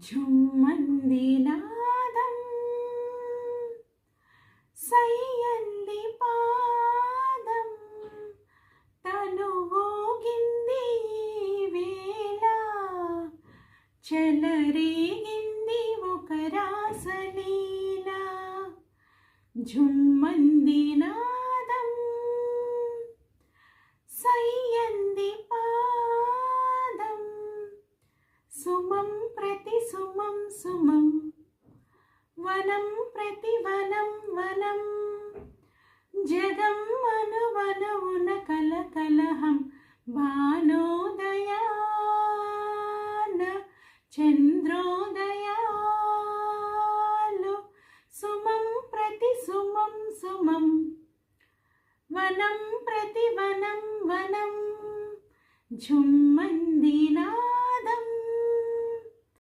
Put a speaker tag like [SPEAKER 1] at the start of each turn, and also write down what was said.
[SPEAKER 1] झुम्मन्दी नादं सय्यन्दी पादं तनुवोगिंदी वेला चलरेगिंदी ఒక రాసలీలా झुम्मन्दी नादं सय्यन्दी पादं सुमं प्रति सुमं सुमं वनं प्रति वनं वनं जगं अनुवनुन कलकलहं भानोदयान चन्द्रोदयालु सुमं प्रति सुमं सुमं वनं प्रति वनं वनं झुम्मन्दी नादं